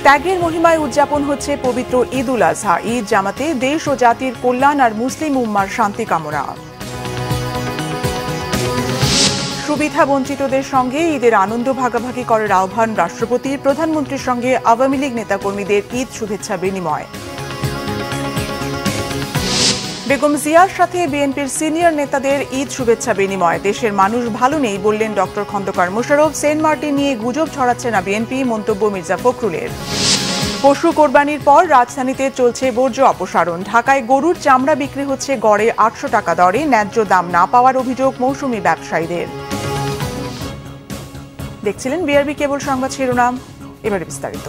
ত্যাগের মহিমায় উদযাপন হচ্ছে পবিত্র ঈদ উল আজহা। ঈদ জামাতে দেশ ও জাতির কল্যাণ আর মুসলিম উম্মার শান্তি কামনা। সুবিধা বঞ্চিতদের সঙ্গে ঈদের আনন্দ ভাগাভাগি করার আহ্বান রাষ্ট্রপতির। প্রধানমন্ত্রীর সঙ্গে আওয়ামী লীগ নেতাকর্মীদের ঈদ শুভেচ্ছা বিনিময়। বেগম জিয়ার সাথে বিএনপির সিনিয়র নেতাদের ঈদ শুভেচ্ছা বিনিময়। দেশের মানুষ ভালো নেই বললেন doctor Khandakar Mosharraf. Saint Martin নিয়ে গুজব ছড়াচ্ছে না বিএনপি, মন্তব্য মির্জা ফখরুলের। পশু কোরবানির পর রাজধানীতে চলছে বর্জ্য অপসারণ। ঢাকায় গরুর চামড়া বিক্রি হচ্ছে গড়ে 800 টাকা দরে। ন্যায্য দাম না পাওয়ার অভিযোগ মৌসুমি ব্যবসায়ীদের। দেখছিলেন বিআরবি কেবল সংবাদ শিরোনাম, এবারে বিস্তারিত।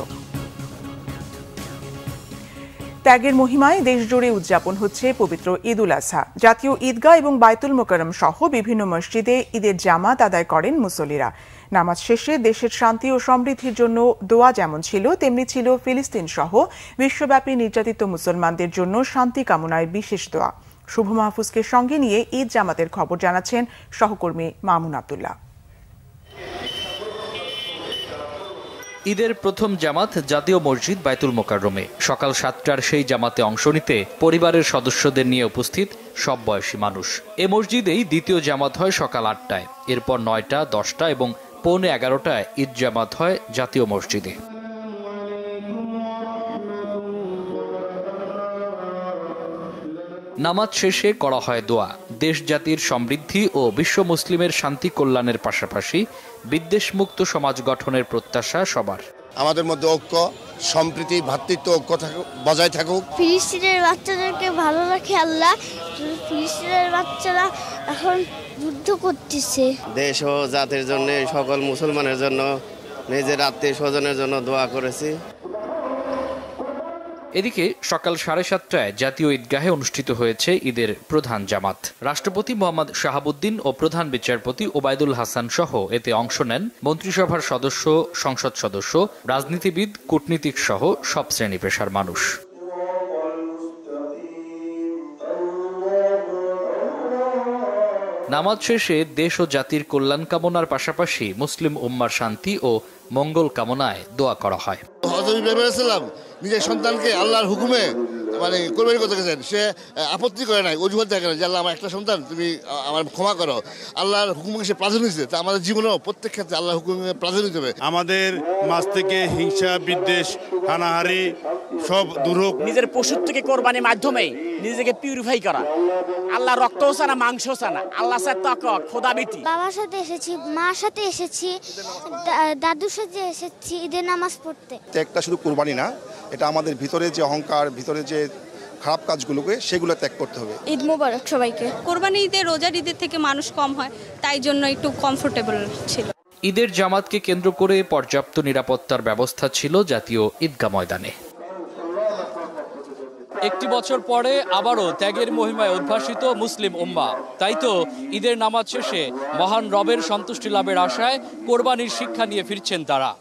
ত্যাগের মহিমায় দেশজুড়ে উদযাপন হচ্ছে পবিত্র ঈদ উল আজহা। জাতীয় ঈদগাহ এবং বায়তুল মোকাররম সহ বিভিন্ন মসজিদে ঈদের জামাত আদায় করেন মুসল্লিরা। নামাজ শেষে দেশের শান্তি ও সমৃদ্ধির জন্য দোয়া যেমন ছিল, তেমনি ছিল ফিলিস্তিন সহ বিশ্বব্যাপী নির্যাতিত মুসলমানদের জন্য শান্তি কামনায় বিশেষ দোয়া। শুভ মাহফুজকে সঙ্গে নিয়ে ঈদ জামাতের খবর জানাচ্ছেন সহকর্মী মামুন আব্দুল্লাহ। ঈদের প্রথম জামাত জাতীয় মসজিদ বায়তুল মোকাররমে। সকাল 7টার সেই জামাতে অংশ নিতে পরিবারের সদস্যদের নিয়ে উপস্থিত সব বয়সী মানুষ। এ মসজিদেই দ্বিতীয় জামাত হয় সকাল 8টায়, এরপর 9টা, 10টা এবং পৌনে 11টায় ঈদ জামাত হয় জাতীয় মসজিদে। নামাজ শেষে করা হয় দোয়া। দেশ জাতির সমৃদ্ধি ও বিশ্ব মুসলিমের শান্তি কল্যাণের পাশাপাশি বিদ্বেষমুক্ত সমাজ গঠনের প্রত্যাশা সবার। আমাদের মধ্যে ঐক্য, সম্প্রীতি, ভ্রাতৃত্ব ঐক্য বজায় থাকুক। ফিলিস্তিনের বাচ্চাদেরকে ভালো রাখে আল্লাহ। ফিলিস্তিনের বাচ্চারা এখন যুদ্ধ করতেছে। দেশ ও জাতির জন্য, সকল মুসলমানের জন্য, নিজের আত্মীয় স্বজনের জন্য দোয়া করেছি। এদিকে সকাল 7:30টায় জাতীয় ঈদগাহে অনুষ্ঠিত হয়েছে ঈদের প্রধান জামাত। রাষ্ট্রপতি মোহাম্মদ শাহাবুদ্দিন ও প্রধান বিচারপতি ওবায়দুল হাসান সহ এতে অংশ নেন মন্ত্রিসভার সদস্য, সংসদ সদস্য, রাজনীতিবিদ, কূটনীতিক সহ সব শ্রেণী পেশার মানুষ। নামাজ শেষে দেশ ও জাতির কল্যাণ কামনার পাশাপাশি মুসলিম উম্মার শান্তি ও মঙ্গল কামনায় দোয়া করা হয়। হযরত ইব্রাহিম আলাইহিস সালাম নিজের সন্তানকে আল্লাহর হুকুমে কোরবানি করতে গেছেন। সে আপত্তি করে নাই, অজুহাত দেখে না যে আল্লাহ আমার একটা সন্তান, তুমি আমার ক্ষমা করো। আল্লাহর হুকুমকে সে প্রাধান্য দিচ্ছে। তা আমাদের জীবনেও প্রত্যেক ক্ষেত্রে আল্লাহর হুকুমকে প্রাধান্য দিতে হবে। আমাদের মাঝ থেকে হিংসা, বিদ্বেষ, হানাহারি সব দূর হোক। নিজের পশুর থেকে কোরবানির মাধ্যমে নিজেকে পিউরিফাই করা। আল্লাহ রক্তও চানা, মাংসও চানা, আল্লাহ চায় তাকওয়া, খোদাভীতি। বাবার সাথে এসেছি, মার সাথে এসেছি, দাদুর সাথে এসেছি ঈদের নামাজ পড়তে। একটা শুধু কোরবানি না, এটা আমাদের ভিতরে যে অহংকার, ভিতরে যে খারাপ কাজগুলোকে, সেগুলো ত্যাগ করতে হবে। ঈদ মোবারক সবাইকে। কোরবানি ঈদে রোজার ঈদের থেকে মানুষ কম হয়, তাই জন্য একটু কমফোর্টেবল ছিল। ঈদের জামাতকে কেন্দ্র করে পর্যাপ্ত নিরাপত্তার ব্যবস্থা ছিল জাতীয় ঈদগাহ ময়দানে। একটি বছর পরে আবারও ত্যাগের মহিমায় উদ্ভাসিত মুসলিম উম্মাহ। তাই তো ঈদের নামাজ শেষে মহান রবের সন্তুষ্টি লাভের আশায় কোরবানির শিক্ষা নিয়ে ফিরছেন তারা।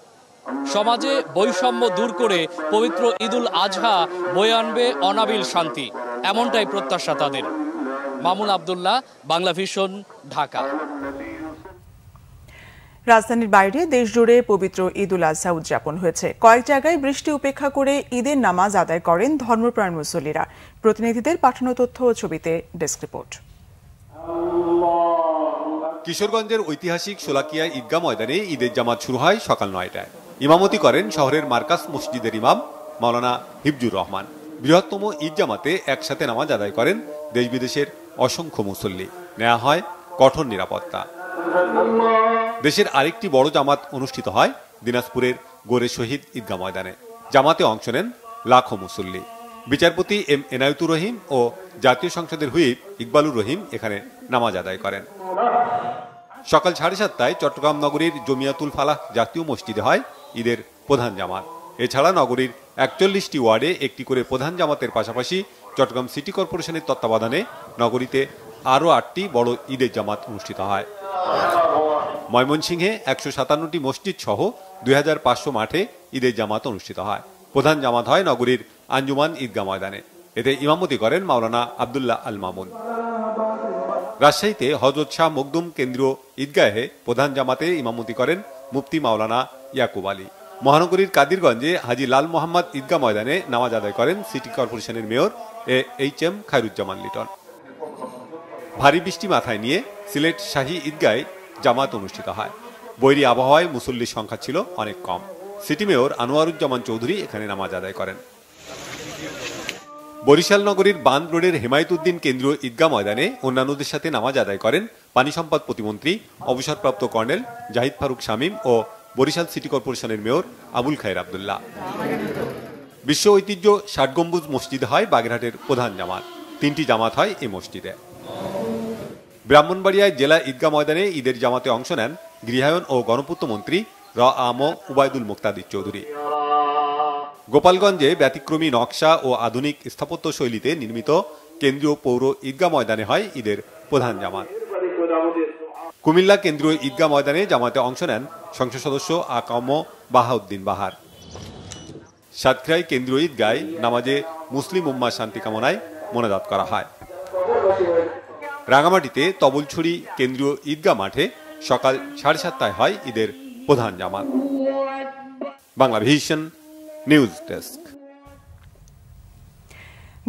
সমাজে বৈষম্য দূর করে পবিত্র ঈদুল আজহা বয়ে আনবে অনাবিল শান্তি, এমনটাই প্রত্যাশা তাদের। মামুন আব্দুল্লাহ, বাংলা ভিশন, ঢাকা। রাজধানীর বাইরে দেশজুড়ে পবিত্র ঈদ উল আজহা উদযাপন হয়েছে। কয়েক জায়গায় বৃষ্টি উপেক্ষা করে ঈদের নামাজ আদায় করেন ধর্মপ্রাণ মুসল্লিরা। প্রতিনিধিদের পাঠানো তথ্য ও ছবিতে ডেস্ক রিপোর্ট। কিশোরগঞ্জের ঐতিহাসিক শোলাকিয়া ঈদগাহ ময়দানে ঈদের জামাত শুরু হয় সকাল 9টায়। ইমামতি করেন শহরের মার্কাজ মসজিদের ইমাম মাওলানা হিফজুর রহমান। বৃহত্তম ঈদ জামাতে একসাথে নামাজ আদায় করেন দেশ বিদেশের অসংখ্য মুসল্লি। নেওয়া হয় কঠোর নিরাপত্তা। দেশের আরেকটি বড় জামাত অনুষ্ঠিত হয় দিনাজপুরের গোরে শহীদ ঈদগাহ ময়দানে। জামাতে অংশ নেন লাখো মুসল্লি। বিচারপতি এম এনায়েতুর রহিম ও জাতীয় সংসদের হুইপ ইকবালুর রহিম এখানে নামাজ আদায় করেন। সকাল 7:30টায় চট্টগ্রাম নগরীর জমিয়াতুল ফালাহ জাতীয় মসজিদে হয় ঈদের প্রধান জামাত। এছাড়া নগরীর 41টি ওয়ার্ডে একটি করে প্রধান জামাতের পাশাপাশি চট্টগ্রাম সিটি কর্পোরেশনের তত্ত্বাবধানে নগরীতে আরও 8টি বড় ঈদের জামাত অনুষ্ঠিত হয়। ময়মনসিংহে 157টি মসজিদ সহ 2500 মাঠে ঈদের জামাত অনুষ্ঠিত হয়। প্রধান জামাত হয় নগরীর আঞ্জুমান ঈদগাহ ময়দানে। এতে ইমামতি করেন মাওলানা আব্দুল্লাহ আল মামুন। রাজশাহীতে হযরত শাহ মখদুম কেন্দ্রীয় ঈদগাহে প্রধান জামাতে ইমামতি করেন মুফতি মাওলানা ইয়াকুব আলী। মহানগরীর কাদিরগঞ্জে হাজী লাল মোহাম্মদ ঈদগাহ ময়দানে নামাজ আদায় করেন সিটি কর্পোরেশনের মেয়র এইচ.এম. খায়রুজ্জামান লিটন। ভারী বৃষ্টি মাথায় নিয়ে সিলেট শাহী ঈদগাহে জামাত অনুষ্ঠিত হয়। বৈরী আবহাওয়ায় মুসল্লির সংখ্যা ছিল অনেক কম। সিটি মেয়র আনোয়ারুজ্জামান চৌধুরী এখানে নামাজ আদায় করেন। বরিশাল নগরীর বান্দ রোডের হেমায়েতুদ্দিন কেন্দ্রীয় ঈদগাহ ময়দানে অন্যান্যদের সাথে নামাজ আদায় করেন পানি সম্পদ প্রতিমন্ত্রী অবসরপ্রাপ্ত কর্নেল জাহিদ ফারুক শামীম ও বরিশাল সিটি কর্পোরেশনের মেয়র আবুল খায়ের আব্দুল্লাহ। বিশ্ব ঐতিহ্য ৬০ গম্বুজ মসজিদে হয় বাগেরহাটের প্রধান জামাত। ৩টি জামাত হয় এই মসজিদে। ব্রাহ্মণবাড়িয়ায় জেলা ঈদগাহ ময়দানে ঈদের জামাতে অংশ নেন গৃহায়ন ও গণপূর্ত মন্ত্রী র.আ.ম. উবায়দুল মুক্তাদির চৌধুরী। গোপালগঞ্জে ব্যতিক্রমী নকশা ও আধুনিক স্থাপত্য শৈলীতে নির্মিত কেন্দ্রীয় পৌর ঈদগাহ ময়দানে হয় ঈদের প্রধান জামাত। কুমিল্লা কেন্দ্রীয় ঈদগাহ ময়দানে জামাতে অংশ নেন সংসদ সদস্য আ.ক.ম. বাহাউদ্দিন বাহার। সাতক্ষীরায় কেন্দ্রীয় ঈদগাহে নামাজে মুসলিম উম্মাহ শান্তি কামনায় মোনাজাত করা হয়। রাঙামাটিতে তবলছড়ি কেন্দ্রীয় ঈদগাহ মাঠে সকাল 7:30টায় হয় ঈদের প্রধান জামাত। Banglavision news desk.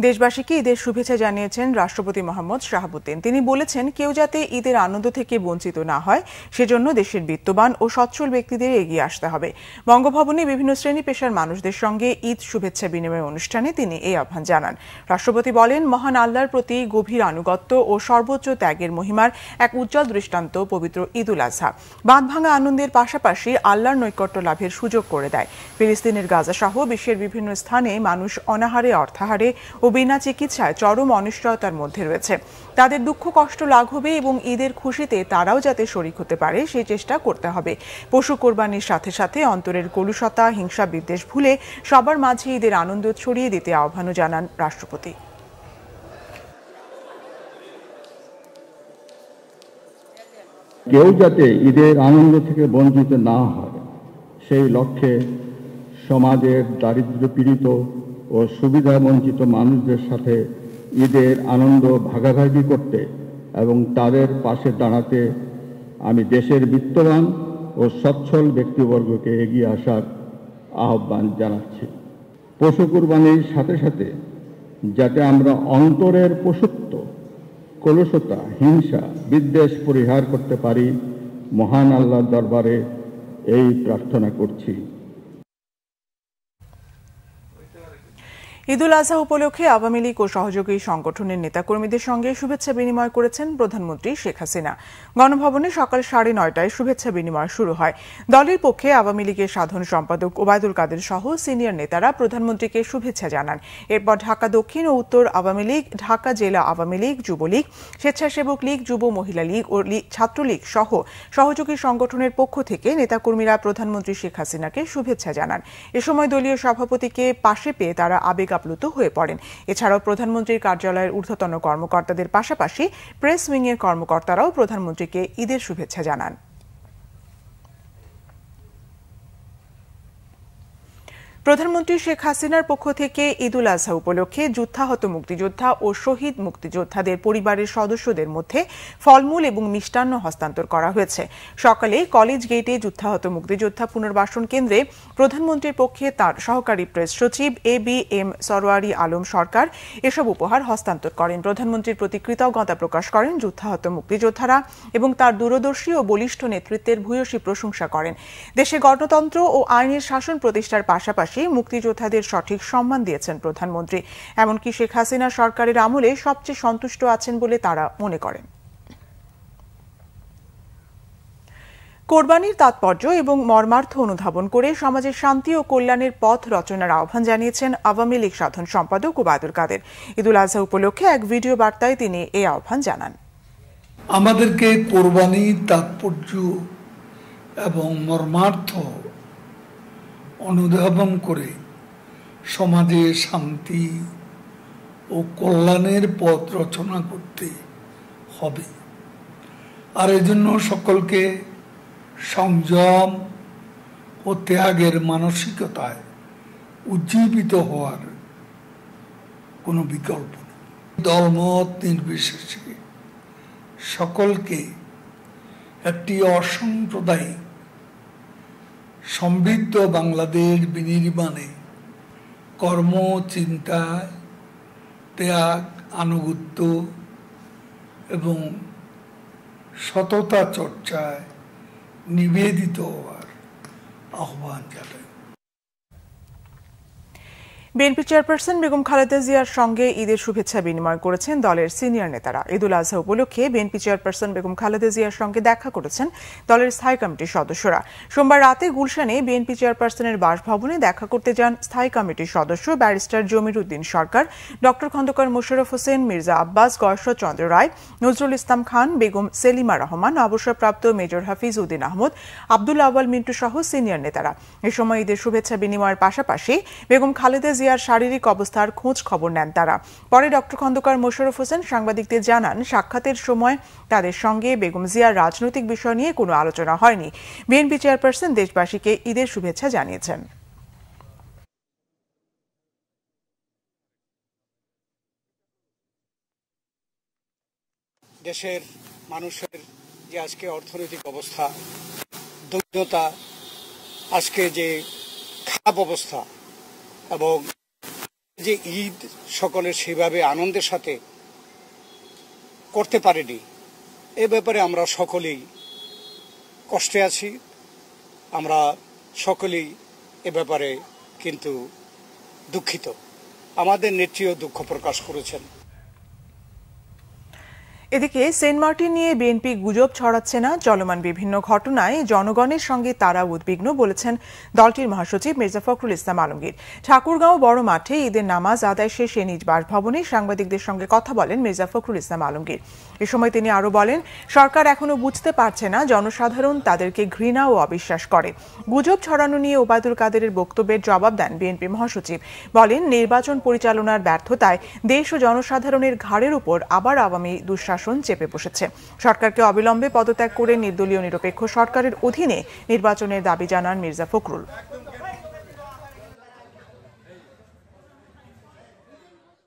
দেশবাসীকে ঈদের শুভেচ্ছা জানিয়েছেন রাষ্ট্রপতি মোহাম্মদ শাহাবুদ্দিন। তিনি বলেছেন, কেউ যাতে ঈদের আনন্দ থেকে বঞ্চিত না হয় সেজন্য দেশের বিত্তবান ও সচ্ছল ব্যক্তিদের এগিয়ে আসতে হবে। বঙ্গভবনে বিভিন্ন শ্রেণী পেশার মানুষদের সঙ্গে ঈদ শুভেচ্ছা বিনিময় অনুষ্ঠানে তিনি এই আহ্বান জানান। রাষ্ট্রপতি বলেন, মহান আল্লাহর প্রতি গভীর আনুগত্য ও সর্বোচ্চ ত্যাগের মহিমার এক উজ্জ্বল দৃষ্টান্ত পবিত্র ঈদ উল আজহা। বাঁধ ভাঙা আনন্দের পাশাপাশি আল্লাহর নৈকট্য লাভের সুযোগ করে দেয়। ফিলিস্তিনের গাজা সহ বিশ্বের বিভিন্ন স্থানে মানুষ অনাহারে অর্থাহারে ও বিনা চিকিৎসায় চরম অনিশ্চয়তার মধ্যে রয়েছে। তাদের দুঃখ কষ্ট লাঘবে এবং ঈদের খুশিতে তারাও যাতে শরিক হতে পারে সেই চেষ্টা করতে হবে। পশু কোরবানির সাথে সাথে অন্তরের কলুষতা হিংসা বিদ্বেষ ভুলে সবার মাঝে ঈদের আনন্দ ছড়িয়ে দিতে আহ্বানও জানান রাষ্ট্রপতি। কেউ যাতে ঈদের আনন্দ থেকে বঞ্চিত না হয় সেই লক্ষ্যে সমাজের দারিদ্র পীড়িত ও সুবিধা বঞ্চিত মানুষদের সাথে ঈদের আনন্দ ভাগাভাগি করতে এবং তাদের পাশে দাঁড়াতে আমি দেশের বিত্তবান ও সচ্ছল ব্যক্তিবর্গকে এগিয়ে আসার আহ্বান জানাচ্ছি। পশু কুরবানির সাথে সাথে যাতে আমরা অন্তরের পশুত্ব কলুষতা হিংসা বিদ্বেষ পরিহার করতে পারি, মহান আল্লাহর দরবারে এই প্রার্থনা করছি। ঈদ উল আজহা উপলক্ষে আওয়ামী লীগ ও সহযোগী সংগঠনের নেতাকর্মীদের সঙ্গে শুভেচ্ছা বিনিময় করেছেন প্রধানমন্ত্রী শেখ হাসিনা। গণভবনে সকাল 9:30টায় শুভেচ্ছা বিনিময় শুরু হয়। দলের পক্ষে আওয়ামী লীগের সাধারণ সম্পাদক ওবায়দুল কাদের সহ সিনিয়র নেতারা প্রধানমন্ত্রীকে শুভেচ্ছা জানান। এরপর ঢাকা দক্ষিণ ও উত্তর আওয়ামী লীগ, ঢাকা জেলা আওয়ামী লীগ, যুবলীগ, স্বেচ্ছাসেবক লীগ, যুব মহিলা লীগ ও ছাত্রলীগ সহ সহযোগী সংগঠনের পক্ষ থেকে নেতাকর্মীরা প্রধানমন্ত্রী শেখ হাসিনাকে শুভেচ্ছা জানান। এ সময় দলীয় সভাপতিকে পাশে পেয়ে তারা আবেগ আপ্লুত হয়ে পড়েন। এছাড়াও প্রধানমন্ত্রীর কার্যালয়ের ঊর্ধ্বতন কর্মকর্তাদের পাশাপাশি প্রেস উইংয়ের কর্মকর্তারাও প্রধানমন্ত্রীকে ঈদের শুভেচ্ছা জানান। প্রধানমন্ত্রী শেখ হাসিনার পক্ষ থেকে ঈদ উল আজহা উপলক্ষে যুদ্ধাহত মুক্তিযোদ্ধা ও শহীদ মুক্তিযোদ্ধাদের পরিবারের সদস্যদের মধ্যে ফলমূল এবং মিষ্টান্ন হস্তান্তর করা হয়েছে। সকালে কলেজ গেটে যুদ্ধাহত মুক্তিযোদ্ধা পুনর্বাসন কেন্দ্রে প্রধানমন্ত্রীর পক্ষে তার সহকারী প্রেস সচিব এ.বি.এম. সরওয়ারি আলম সরকার এসব উপহার হস্তান্তর করেন। প্রধানমন্ত্রীর প্রতি কৃতজ্ঞতা প্রকাশ করেন যুদ্ধাহত মুক্তিযোদ্ধারা এবং তার দূরদর্শী ও বলিষ্ঠ নেতৃত্বের ভূয়সী প্রশংসা করেন। দেশে গণতন্ত্র ও আইনের শাসন প্রতিষ্ঠার পাশাপাশি মুক্তিযোদ্ধাদের সঠিক সম্মান দিয়েছেন প্রধানমন্ত্রী। এমনকি শেখ হাসিনা সরকারের আমলে সবচেয়ে সন্তুষ্ট আছেন বলে তারা মনে করেন। কোরবানির তাৎপর্য এবং মর্মার্থ অনুধাবন করে সমাজের শান্তি ও কল্যাণের পথ রচনার আহ্বান জানিয়েছেন আওয়ামী লীগ সাধারণ সম্পাদক ওবায়দুল কাদের। ঈদ উল আজহা উপলক্ষে এক ভিডিও বার্তায় তিনি এই আহ্বান জানান। আমাদেরকে কোরবানির তাৎপর্য এবং মর্মার্থ অনুধাবন করে সমাজে শান্তি ও কল্যাণের পথ রচনা করতে হবে। আর এজন্য সকলকে সংযম ও ত্যাগের মানসিকতায় উজ্জীবিত হওয়ার কোনো বিকল্প নেই। দলমত নির্বিশেষে সকলকে একটি অসাম্প্রদায়িক সমৃদ্ধ বাংলাদেশ বিনির্মাণে কর্ম, চিন্তায়, ত্যাগ, আনুগত্য এবং সততা চর্চায় নিবেদিত হওয়ার আহ্বান জানাই। বিএনপি চেয়ারপারসন বেগম খালেদা জিয়ার সঙ্গে ঈদের শুভেচ্ছা বিনিময় করেছেন দলের সিনিয়র নেতারা। ঈদুল আজহা উপলক্ষে বিএনপি চেয়ারপারসন বেগম খালেদা জিয়ার সঙ্গে দেখা করেছেন দলের স্থায়ী কমিটির সদস্যরা। সোমবার রাতে গুলশানে বিএনপি চেয়ারপারসনের বাসভবনে দেখা করতে যান স্থায়ী কমিটির সদস্য ব্যারিস্টার জমির উদ্দিন সরকার, ডক্টর খন্দকার মোশাররফ হোসেন, মির্জা আব্বাস, গয়েশ্বরচন্দ্র রায়, নজরুল ইসলাম খান, বেগম সেলিমা রহমান, অবসরপ্রাপ্ত মেজর হাফিজ উদ্দিন আহমদ, আব্দুল আওয়াল মিন্টু সহ সিনিয়র নেতারা। এ সময় ঈদের শুভেচ্ছা বিনিময়ের পাশাপাশি বেগম খালেদা জিয়ার শারীরিক অবস্থার খোঁজ খবর নেন তারা। পরে ডক্টর খন্দকার মোশাররফ হোসেন সাংবাদিকদের জানান, সাক্ষাতের সময় তাদের সঙ্গে বেগম জিয়ার রাজনৈতিক বিষয় নিয়ে কোনো আলোচনা হয়নি। বিএনপি চেয়ারপারসন দেশবাসীকে ঈদের শুভেচ্ছা জানিয়েছেন। দেশের মানুষের যে আজকে অর্থনৈতিক অবস্থা, দরিদ্রতা, আজকে যে খারাপ অবস্থা এবং যে ঈদ সকলের সেভাবে আনন্দের সাথে করতে পারেনি, এ ব্যাপারে আমরা সকলেই কষ্টে আছি। আমরা সকলেই এ ব্যাপারে কিন্তু দুঃখিত। আমাদের নেত্রীও দুঃখ প্রকাশ করেছেন। এদিকে সেন্ট মার্টিন নিয়ে বিএনপি গুজব ছড়াচ্ছে না। চলমান বিভিন্ন ঘটনায় জনগণের সঙ্গে তারা উদ্বিগ্ন বলেছেন দলটির মহাসচিব মির্জা ফখরুল ইসলাম আলমগীর। ঠাকুরগাঁও বড় মাঠে ঈদের নামাজ আদায় শেষে নিজ বাসভবনে সাংবাদিকদের সঙ্গে কথা বলেন মির্জা ফখরুল ইসলাম আলমগীর। এ সময় তিনি আরও বলেন, সরকার এখনো বুঝতে পারছে না জনসাধারণ তাদেরকে ঘৃণা ও অবিশ্বাস করে। গুজব ছড়ানো নিয়ে ওবায়দুল কাদেরের বক্তব্যের জবাব দেন বিএনপি মহাসচিব। বলেন, নির্বাচন পরিচালনার ব্যর্থতায় দেশ ও জনসাধারণের ঘাড়ের উপর আবার আওয়ামী দুঃশাসন চেপে বসেছে। সরকারকে অবিলম্বে পদত্যাগ করে নির্দলীয় নিরপেক্ষ সরকারের অধীনে নির্বাচনের দাবি জানান মির্জা ফখরুল।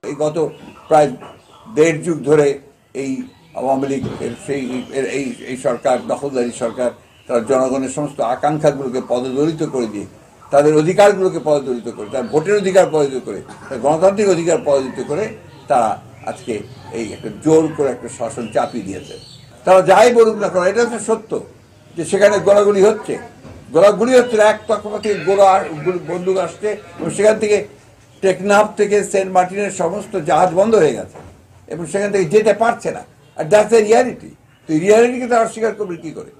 গত প্রায় দেড় যুগ ধরে এই আওয়ামী লীগ এই সরকার, দখলদারি সরকার, তারা জনগণের সমস্ত আকাঙ্ক্ষাগুলোকে পদদলিত করে দিয়ে, তাদের অধিকারগুলোকে পদদলিত করে, তার ভোটের অধিকার পদদলিত করে, তার গণতান্ত্রিক অধিকার পদদলিত করে তারা আজকে এই একটা জোর করে একটা শাসন চাপিয়ে দিয়েছে। তারা যাই বলুক না কেন, এটা হচ্ছে সত্য যে সেখানে গোলাগুলি হচ্ছে, এক তরফা থেকে বন্দুক আসছে এবং সেখান থেকে টেকনাফ থেকে সেন্ট মার্টিনের সমস্ত জাহাজ বন্ধ হয়ে গেছে এবং সেখান থেকে যেতে পারছে না। আর দ্যাটস এ রিয়ালিটি। তো এই রিয়ালিটিকে তারা অস্বীকার করবে কি করে?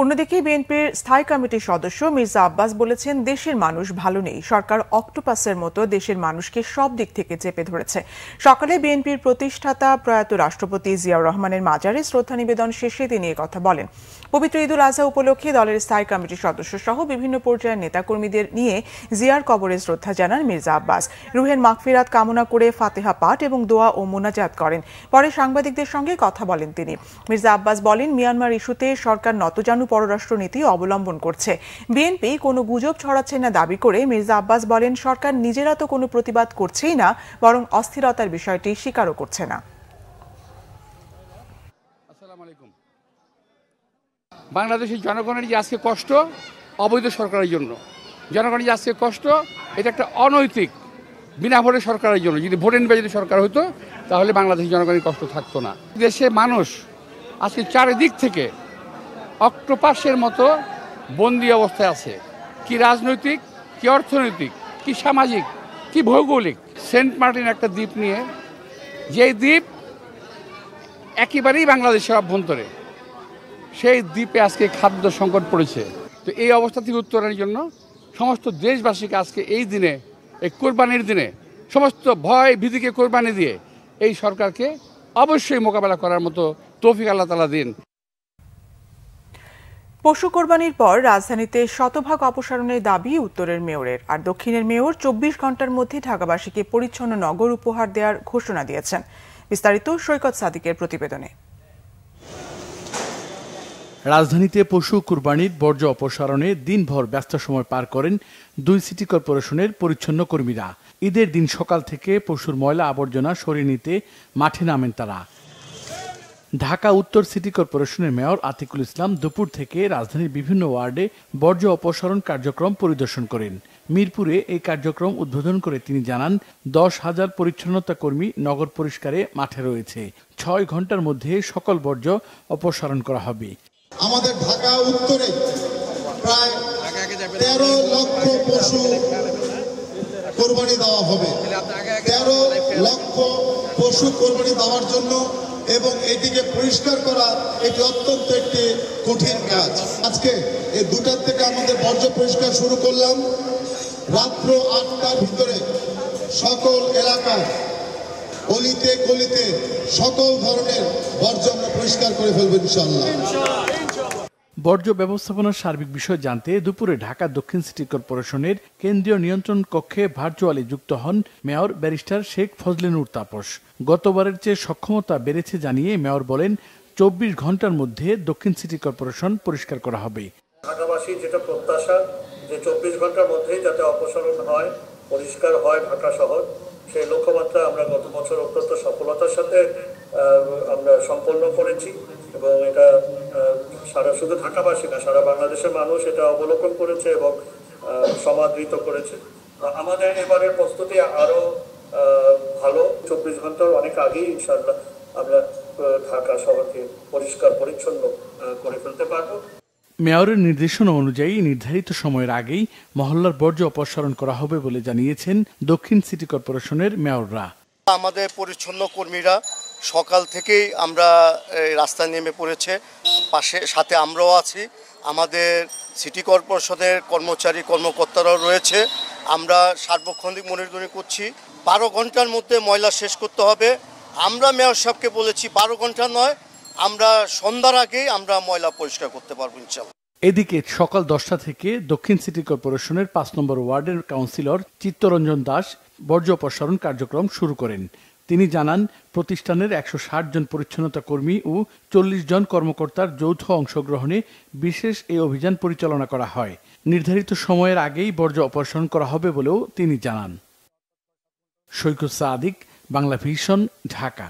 অন্যদিকে বিএনপির স্থায়ী কমিটির সদস্য মির্জা আব্বাস বলেছেন, দেশের মানুষ ভালো নেই। সরকার অক্টোপাসের মতো দেশের মানুষকে সব দিক থেকে চেপে ধরেছে। সকালে বিএনপির প্রতিষ্ঠাতা প্রয়াত রাষ্ট্রপতি জিয়াউর রহমানের মাজারে শ্রদ্ধা নিবেদন শেষে তিনি কথা বলেন। পবিত্র ঈদুল আজহা উপলক্ষে দলের স্থায়ী কমিটির সদস্য সহ বিভিন্ন পর্যায়ের নেতাকর্মীদের নিয়ে জিয়ার কবরে শ্রদ্ধা জানান মির্জা আব্বাস। রুহের মাগফিরাত কামনা করে ফাতিহা পাঠ এবং দোয়া ও মোনাজাত করেন। পরে সাংবাদিকদের সঙ্গে কথা বলেন তিনি। মির্জা আব্বাস বলেন, মিয়ানমার ইস্যুতে সরকার নতজানু পররাষ্ট্রনীতি অবলম্বন করছে। বিএনপি কোনো গুজব ছড়াচ্ছে না দাবি করে মির্জা আব্বাস বলেন, সরকার নিজেরা তো কোনো প্রতিবাদ করছেই না, বরং অস্থিরতার বিষয়টি স্বীকারও করছে না। বাংলাদেশের জনগণের যে আজকে কষ্ট অবৈধ সরকারের জন্য, জনগণের যে আজকে কষ্ট এটা একটা অনৈতিক বিনা ভোটের সরকারের জন্য। যদি ভোটে নির্বাচিত সরকার হতো তাহলে বাংলাদেশের জনগণের কষ্ট থাকতো না। দেশের মানুষ আজকে চারিদিক থেকে অক্টোপাসের মতো বন্দি অবস্থায় আছে। কি রাজনৈতিক, কি অর্থনৈতিক, কি সামাজিক, কি ভৌগোলিক। সেন্ট মার্টিন একটা দ্বীপ নিয়ে, যে দ্বীপ একেবারেই বাংলাদেশের অভ্যন্তরে, সেই দ্বীপে আজকে খাদ্য সংকট পড়েছে। তো এই অবস্থা থেকে উত্তরণের জন্য সমস্ত দেশবাসীকে আজকে এই দিনে, এই কোরবানির দিনে সমস্ত ভয় ভীতিকে কোরবানি দিয়ে এই সরকারকে অবশ্যই মোকাবেলা করার মতো তৌফিক আল্লাহ তাআলা দিন। পশু কোরবানির পর রাজধানীতে শতভাগ অপসারণের দাবি উত্তরের মেয়রের। আর দক্ষিণের মেয়র 24 ঘন্টার মধ্যে ঢাকাবাসীকে পরিচ্ছন্ন নগর উপহার দেওয়ার ঘোষণা দিয়েছেন। বিস্তারিত সৈকত সাদিকের প্রতিবেদনে। রাজধানীতে পশু কুরবানির বর্জ্য অপসারণে দিনভর ব্যস্ত সময় পার করেন 2 সিটি কর্পোরেশনের পরিচ্ছন্ন কর্মীরা। ঈদের দিন সকাল থেকে পশুর ময়লা আবর্জনা সরিয়ে নিতে মাঠে নামেন তারা। ঢাকা উত্তর সিটি কর্পোরেশনের মেয়র আতিকুল ইসলাম দুপুর থেকে রাজধানীর বিভিন্ন ওয়ার্ডে বর্জ্য অপসারণ কার্যক্রম পরিদর্শন করেন। মিরপুরে এই কার্যক্রম উদ্বোধন করে তিনি জানান, 10,000 পরিচ্ছন্নতা কর্মী নগর পরিষ্কারে মাঠে রয়েছে। 6 ঘন্টার মধ্যে সকল বর্জ্য অপসারণ করা হবে। আমাদের ঢাকা উত্তরে প্রায় 13 লক্ষ পশু কোরবানি দেওয়া হবে। 13 লক্ষ পশু কোরবানি দেওয়ার জন্য এবং এটিকে পরিষ্কার করা এটি অত্যন্ত একটি কঠিন কাজ। আজকে এই 2টার থেকে আমাদের বর্জ্য পরিষ্কার শুরু করলাম। রাত্র 8টার ভিতরে সকল এলাকায় অলিতে গলিতে সকল ধরনের বর্জ্য আমরা পরিষ্কার করে ফেলবো ইনশাআল্লাহ। বর্জ্য ব্যবস্থাপনার সার্বিক বিষয় জানতে দুপুরে ঢাকা দক্ষিণ সিটি কর্পোরেশনের কেন্দ্রীয় নিয়ন্ত্রণ কক্ষে ভার্চুয়ালি যুক্ত হন মেয়র ব্যারিস্টার শেখ ফজলে নূর তাপস। গতবারের চেয়ে সক্ষমতা বেড়েছে জানিয়ে মেয়র বলেন, 24 ঘন্টার মধ্যে দক্ষিণ সিটি কর্পোরেশন পরিষ্কার করা হবে। ঢাকাবাসী যেটা প্রত্যাশা যে 24 ঘন্টার মধ্যেই যাতে অপসারণ হয়, পরিষ্কার হয় ঢাকা শহর, সেই লক্ষ্যমাত্রা আমরা গত বছর অত্যন্ত সফলতার সাথে আমরা সম্পন্ন করেছি এবং এটা শুধু ঢাকাবাসী না, সারা বাংলাদেশের মানুষ এটা অবলোকন করেছে এবং সমাদৃত করেছে। আমাদের এবারের প্রস্তুতি আরো ভালো। 24 ঘন্টার অনেক আগেই ইনশাআল্লাহ আমরা ঢাকা শহরকে পরিষ্কার পরিচ্ছন্ন করে ফেলতে পারবো। মেয়রের নির্দেশনা অনুযায়ী নির্ধারিত সময়ের আগেই মহল্লার বর্জ্য অপসারণ করা হবে বলে জানিয়েছেন দক্ষিণ সিটি কর্পোরেশনের মেয়ররা। আমাদের পরিচ্ছন্ন কর্মীরা সকাল থেকেই আমরা রাস্তায় নেমে পড়েছে, সাথে আমরাও আছি। আমাদের সিটি কর্পোরেশনের কর্মচারী কর্মকর্তারাও রয়েছে। আমরা সার্বক্ষণিক মনিটরিং করছি। 12 ঘন্টার মধ্যে ময়লা শেষ করতে হবে। আমরা মেয়র সাহেবকে বলেছি 12 ঘন্টা নয়, আমরা সন্ধ্যার আগেই আমরা ময়লা পরিষ্কার করতে পারবো ইনশাআল্লাহ। এদিকে সকাল 10টা থেকে দক্ষিণ সিটি কর্পোরেশনের 5 নম্বর ওয়ার্ডের কাউন্সিলর চিত্তরঞ্জন দাস বর্জ্য অপসারণ কার্যক্রম শুরু করেন। তিনি জানান, প্রতিষ্ঠানের 160 জন পরিচ্ছন্নতা কর্মী ও 40 জন কর্মকর্তার যৌথ অংশগ্রহণে বিশেষ এই অভিযান পরিচালনা করা হয়। নির্ধারিত সময়ের আগেই বর্জ্য অপসারণ করা হবে বলেও তিনি জানান। সৈকত সাদিক, বাংলা ভিশন, ঢাকা।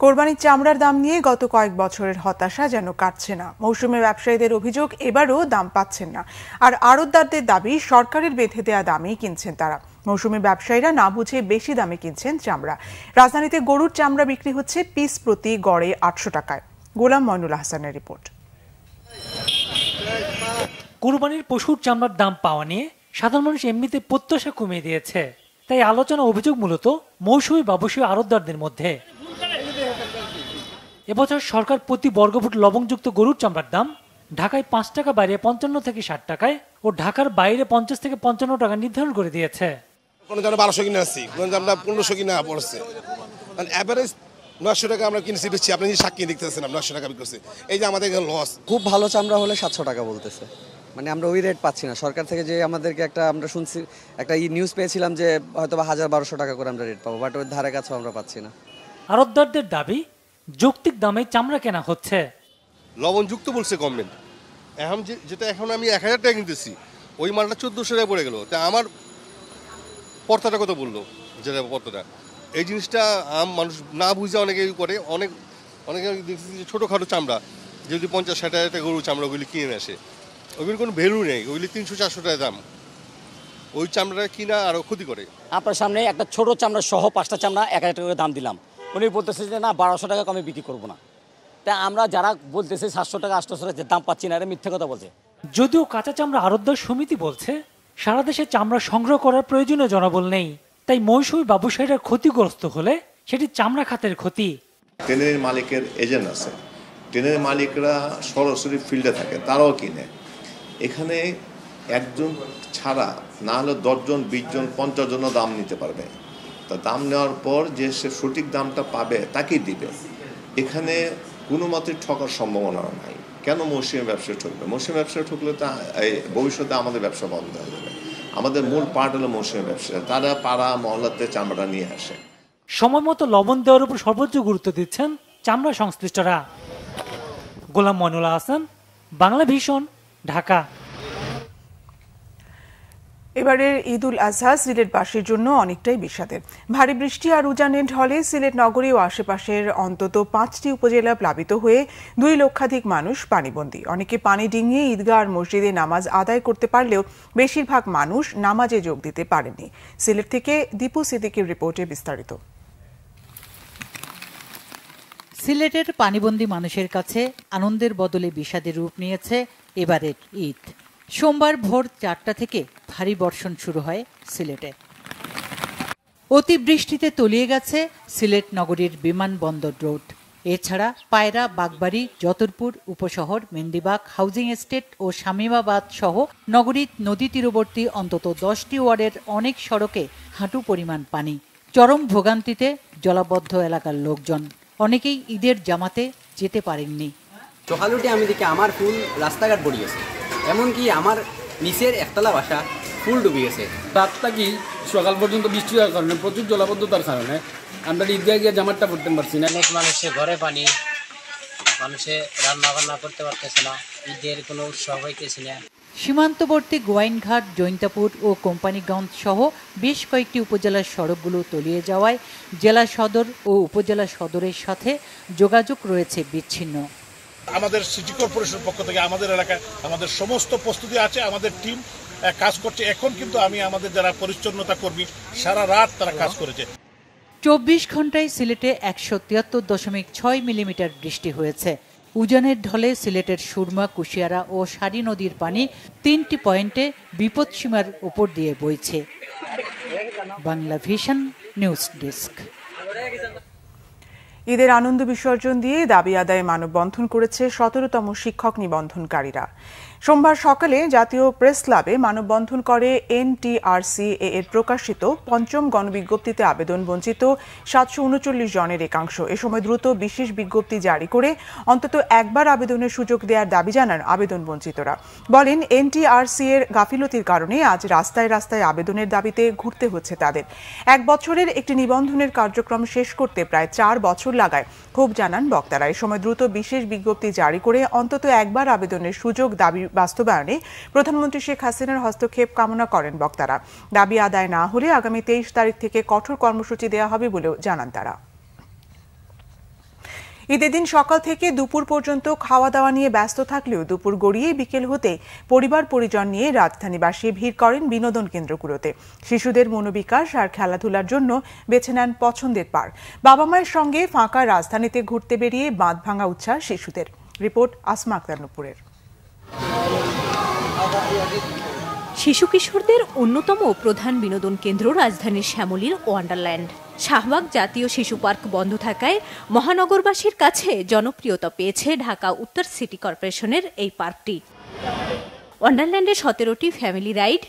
কোরবানির চামড়ার দাম নিয়ে গত কয়েক বছরের হতাশা যেন কাটছে না। মৌসুমে ব্যবসায়ীদের অভিযোগ, এবারও দাম পাচ্ছেন না। আর আড়তদারদের দাবি, সরকারের বেঁধে দেয়া দামেই কিনছেন তারা। মৌসুমী ব্যবসায়ীরা না বুঝে বেশি দামে কিনছেন চামড়া। রাজধানীতে গরুর চামড়া বিক্রি হচ্ছে পিস প্রতি গড়ে 800 টাকায়। গোলাম মইনুল হাসানের রিপোর্ট। কোরবানির পশুর চামড়ার দাম পাওয়া নিয়ে সাধারণ মানুষ এমনিতে প্রত্যাশা কমিয়ে দিয়েছে। তাই আলোচনা অভিযোগ মূলত মৌসুমী ব্যবসায়ী আড়তদারদের মধ্যে। এবছর সরকার প্রতি বর্গফুট লবণযুক্ত গরুর চামড়ার দাম ঢাকায় 5 টাকা বাড়িয়ে 55 থেকে 60 টাকায় ও ঢাকার বাইরে 50 থেকে 55 টাকা নির্ধারণ করে দিয়েছে। কোনো জায়গায় 1200 কিনে আসছি, কোনো জায়গায় 1500 কিনা পড়ছে, মানে এভারেজ 900 টাকা আমরা কিনেছি বেশি। আপনি যে সাক্ষী দেখতেছেন 900 টাকা বিক্রি করছে, এই যে আমাদের লস। খুব ভালো চামড়া হলে 700 টাকা বলতেছে, মানে আমরা ওই রেট পাচ্ছি না। সরকার থেকে যে আমাদেরকে আমরা শুনছি, একটা নিউজ পেয়েছিলাম যে হয়তো 1000-1200 টাকা করে আমরা রেট পাবো, বাট ওই ধারে কাছেও আমরা পাচ্ছি না। আড়তদারদের দাবি, যৌক্তিক দামে চামড়া কেনা হচ্ছে। লবণযুক্ত বলছে গভর্নমেন্ট, এখন যেটা এখন আমি 1000 টাকা কিনতেছি, ওই মালটা 1400 টাকা পড়ে গেল। তা আমার পর্তাটা কত বললো, যেটা পর্তাটা, এই জিনিসটা মানুষ না বুঝে অনেকেই করে। অনেকে দেখতেছি যে ছোটোখাটো চামড়া, যদি 50-60 হাজার টাকা গরু চামড়া ওগুলি কিনে আসে, ওগুলির কোনো ভ্যালু নেই, ওগুলি 300-400 টাকা দাম। ওই চামড়াটা কিনা আরও ক্ষতি করে। আপনার সামনে একটা ছোট চামড়া সহ 5টা চামড়া 1000 টাকা দাম দিলাম, উনি বলতেছে যে না 1200 টাকা কমে বিক্রি করবো না। তা আমরা যারা বলতেছে 700 টাকা 800 টাকা দাম পাচ্ছি না, এটা মিথ্যে কথা বলছে। যদিও কাঁচা চামড়া আড়তদার সমিতি বলছে সারা দেশে চামড়া সংগ্রহ করার প্রয়োজনীয় জনবল নেই, তাই মৌসুমী ব্যবসায়ীরা ক্ষতিগ্রস্ত হলে সেটি চামড়া খাতের ক্ষতি। ট্রেনের মালিকের এজেন্ট আছে, ট্রেনের মালিকরা সরাসরি ফিল্ডে থাকে, তারাও কিনে। এখানে একজন ছাড়া না হলে 10 জন 20 জন 50 জনও দাম নিতে পারবে। তা দাম নেওয়ার পর যে সে সঠিক দামটা পাবে তাকেই দিবে। এখানে কোনো মতে ঠকার সম্ভাবনা নাই। কেন মৌসুমী ব্যবসা ঠকবে? মৌসুমী ব্যবসা ঠকলে তা ভবিষ্যতে আমাদের ব্যবসা বন্ধ হয়ে যাবে। আমাদের মূল পার্ট হলো মৌসুমী ব্যবসা, তারা পাড়া মহল্লাতে চামড়া নিয়ে আসে। সময় মতো লবণ দেওয়ার উপর সর্বোচ্চ গুরুত্ব দিচ্ছেন চামড়া সংশ্লিষ্টরা। গোলাম মইনুল হাসান, বাংলা ভিশন, ঢাকা। এবারের ঈদ উল আজহা সিলেটবাসীর জন্য অনেকটাই বিষাদের। ভারী বৃষ্টি আর উজানের ঢলে সিলেট নগরী ও আশেপাশের অন্তত 5টি উপজেলা প্লাবিত হয়ে 2 লক্ষাধিক মানুষ পানিবন্দী। অনেকে পানি ডিঙিয়ে ঈদগাহ আর মসজিদে নামাজ আদায় করতে পারলেও বেশিরভাগ মানুষ নামাজে যোগ দিতে পারেননি। সিলেট থেকে দীপু সিদ্দিকীর রিপোর্টে বিস্তারিত। সিলেটের পানিবন্দী মানুষের কাছে আনন্দের বদলে বিষাদের রূপ নিয়েছে এবারের ঈদ। সোমবার ভোর 4টা থেকে ভারী বর্ষণ শুরু হয় সিলেটে। অতিবৃষ্টিতে তলিয়ে গেছে সিলেট নগরীর বিমানবন্দর রোড। এছাড়া পায়রা, বাগবাড়ি, যতরপুর উপশহর, মেন্দিবাগ, হাউজিং এস্টেট ও শামীমাবাদ সহ নগরীর নদী তীরবর্তী অন্তত 10টি ওয়ার্ডের অনেক সড়কে হাঁটু পরিমাণ পানি। চরম ভোগান্তিতে জলাবদ্ধ এলাকার লোকজন। অনেকেই ঈদের জামাতে যেতে পারেননি। সকাল উঠে আমি দেখি আমার ফুল রাস্তাঘাট পড়ে গেছে, এমনকি আমার নিচের একতলা বাসা ফুল ডুবে গেছে। রাতটা কি সকাল পর্যন্ত বৃষ্টি হওয়ার কারণে, প্রচুর জলাবদ্ধতার কারণে আমরা ঈদগাহে গিয়ে জামাতটা পড়তে পারছি না। অনেক মানুষের ঘরে পানি, মানুষে রান্না বান্না করতে পারতেছে না, ঈদের কোনো উৎসব হইতেছে না। সীমান্তবর্তী গোয়াইনঘাট, জৈন্তাপুর ও কোম্পানিগঞ্জ সহ বেশ কয়েকটি উপজেলার সড়কগুলো তলিয়ে যাওয়ায় জেলা সদর ও উপজেলা সদরের সাথে যোগাযোগ রয়েছে বিচ্ছিন্ন। আমাদের সিটি কর্পোরেশনের পক্ষ থেকে আমাদের এলাকায় আমাদের সমস্ত প্রস্তুতি আছে, আমাদের টিম কাজ করছে। এখন কিন্তু আমি আমাদের যারা পরিচ্ছন্নতা কর্মী সারা রাত তারা কাজ করেছে। 24 ঘন্টায় সিলেটে 173.6 মিলিমিটার বৃষ্টি হয়েছে। উজানের ঢলে সিলেটের সুরমা, কুশিয়ারা ও সারি নদীর পানি 3টি পয়েন্টে বিপদসীমার উপর দিয়ে বইছে। Bangla vision news desk. ঈদের আনন্দ বিসর্জন দিয়ে দাবি আদায়ে মানববন্ধন করেছে 17তম শিক্ষক নিবন্ধনকারীরা। সোমবার সকালে জাতীয় প্রেস ক্লাবে মানববন্ধন করে NTRCA এর প্রকাশিত 5ম গণবিজ্ঞপ্তিতে আবেদন বঞ্চিত 739 জনের একাংশ। এ সময় দ্রুত বিশেষ বিজ্ঞপ্তি জারি করে অন্তত একবার আবেদনের সুযোগ দেওয়ার দাবি জানান আবেদন বঞ্চিতরা। বলেন, NTRCA এর গাফিলতির কারণে আজ রাস্তায় রাস্তায় আবেদনের দাবিতে ঘুরতে হচ্ছে তাদের। 1 বছরের একটি নিবন্ধনের কার্যক্রম শেষ করতে প্রায় 4 বছর লাগায় ক্ষোভ জানান বক্তারা। এ সময় দ্রুত বিশেষ বিজ্ঞপ্তি জারি করে অন্তত একবার আবেদনের সুযোগ দাবি বাস্তবায়নে প্রধানমন্ত্রী শেখ হাসিনার হস্তক্ষেপ কামনা করেন বক্তারা। দাবি আদায় না হলে আগামী 23 তারিখ থেকে কঠোর কর্মসূচি দেওয়া হবে বলেও জানান তারা। ঈদের দিন সকাল থেকে দুপুর পর্যন্ত খাওয়া দাওয়া নিয়ে ব্যস্ত থাকলেও দুপুর গড়িয়ে বিকেল হতে পরিবার পরিজন নিয়ে রাজধানীবাসী ভিড় করেন বিনোদন কেন্দ্রগুলোতে। শিশুদের মনোবিকাশ আর খেলাধুলার জন্য বেছে নেন পছন্দের পার্ক। বাবা মায়ের সঙ্গে ফাঁকা রাজধানীতে ঘুরতে বেরিয়ে বাঁধ ভাঙা উচ্ছ্বাস শিশুদের। রিপোর্ট আসমা আক্তার নুপুরের। শিশু কিশোরদের অন্যতম প্রধান বিনোদন কেন্দ্র রাজধানীর শ্যামলীর ওয়ান্ডারল্যান্ড। শাহবাগ জাতীয় শিশু পার্ক বন্ধ থাকায় মহানগরবাসীর কাছে জনপ্রিয়তা পেয়েছে ঢাকা উত্তর সিটি কর্পোরেশনের এই পার্কটি। ওয়ান্ডারল্যান্ডে 17টি ফ্যামিলি রাইড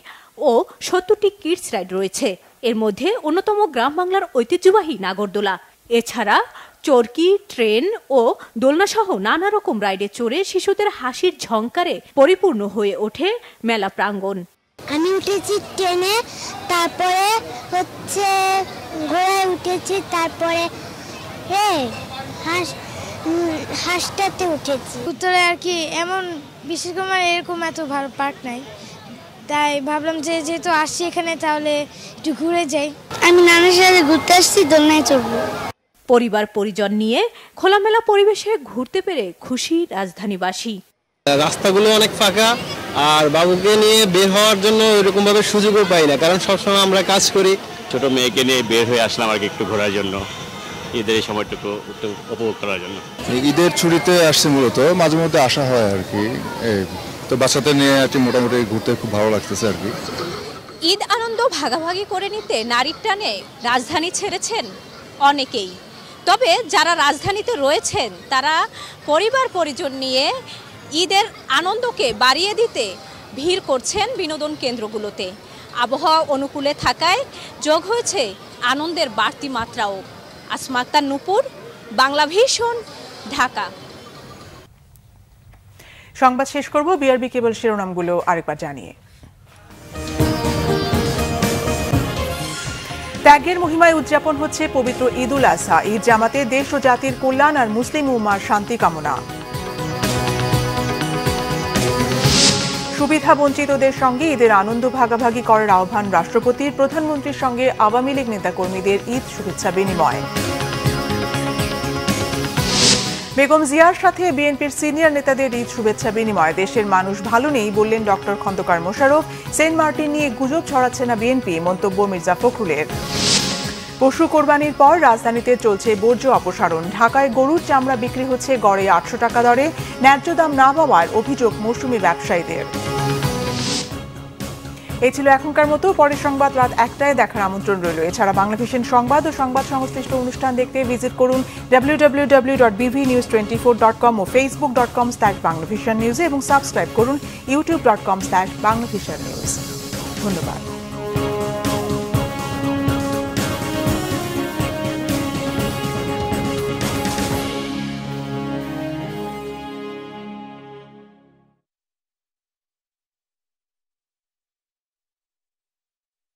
ও 70টি কিডস রাইড রয়েছে। এর মধ্যে অন্যতম গ্রাম বাংলার ঐতিহ্যবাহী নাগরদোলা। এছাড়া চরকি, ট্রেন ও দোলনাসহ নানা রকম রাইডে চড়ে শিশুদের হাসির ঝংকারে পরিপূর্ণ হয়ে ওঠে মেলা প্রাঙ্গণ। আমি উঠেছি ট্রেনে, তারপরে ঘোড়ায় উঠেছি, তারপরে হাঁসটাতে উঠেছি। উত্তরে আর কি এমন বিশেষ করে এরকম এত ভালো পার্ক নাই, তাই ভাবলাম যে যেহেতু আসছি এখানে তাহলে একটু ঘুরে যাই। আমি নানার সাথে ঘুরতে আসছি, দোলনায় চড়বো। পরিবার পরিজন নিয়ে খোলামেলা পরিবেশে ঘুরতে পেরে খুশি রাজধানীবাসী। রাস্তাগুলো অনেক ফাঁকা, আর বাবুকে নিয়ে বের হওয়ার জন্য এরকম ভাবে সুযোগও পাই না, কারণ সবসময় আমরা কাজ করি। ছোট মেয়েকে নিয়ে বের হয়ে আসলাম আর কি একটু ঘোরার জন্য, ঈদের এই সময়টুকু উপভোগ করার জন্য। ঈদের ছুটিতে আসছে, মূলত মাঝে মধ্যে আসা হয় আর কি। তো বাচ্চাদের নিয়ে আর কি মোটামুটি ঘুরতে খুব ভালো লাগতেছে আর কি। ঈদ আনন্দ ভাগাভাগি করে নিতে নারীর টানে রাজধানী ছেড়েছেন অনেকেই। তবে যারা রাজধানীতে রয়েছেন তারা পরিবার পরিজন নিয়ে ঈদের আনন্দকে বাড়িয়ে দিতে ভিড় করছেন বিনোদন কেন্দ্রগুলোতে। আবহাওয়া অনুকূলে থাকায় যোগ হয়েছে আনন্দের বাড়তি মাত্রাও। আসমা আক্তার নুপুর, বাংলা ভিশন, ঢাকা। সংবাদ শেষ করব বিআরবি কেবল শিরোনামগুলো আরেকবার জানিয়ে। ত্যাগের মহিমায় উদযাপন হচ্ছে পবিত্র ঈদ উল আজহা। ঈদ জামাতে দেশ ও জাতির কল্যাণ আর মুসলিম উম্মার শান্তি কামনা। সুবিধা বঞ্চিতদের সঙ্গে ঈদের আনন্দ ভাগাভাগি করার আহ্বান রাষ্ট্রপতির। প্রধানমন্ত্রীর সঙ্গে আওয়ামী লীগ নেতাকর্মীদের ঈদ শুভেচ্ছা বিনিময়। বেগম জিয়ার সাথে বিএনপির সিনিয়র নেতাদের ঈদ শুভেচ্ছা বিনিময়। দেশের মানুষ ভালো নেই বললেন doctor Khandakar Mosharraf. Saint Martin নিয়ে গুজব ছড়াচ্ছে না বিএনপি, মন্তব্য মির্জা ফখরুলের। পশু কোরবানির পর রাজধানীতে চলছে বর্জ্য অপসারণ। ঢাকায় গরুর চামড়া বিক্রি হচ্ছে গড়ে 800 টাকা দরে। ন্যায্য দাম না পাওয়ার অভিযোগ মৌসুমি ব্যবসায়ীদের। এই ছিল এখনকার মতো। পরের সংবাদ রাত 1টায় দেখার আমন্ত্রণ রইল। এছাড়া বাংলাভিশন সংবাদ ও সংবাদ সংশ্লিষ্ট অনুষ্ঠান দেখতে ভিজিট করুন www.bvnews24.com ও facebook.com/banglavishannews এবং সাবস্ক্রাইব করুন youtube.com/banglavishannews। ধন্যবাদ।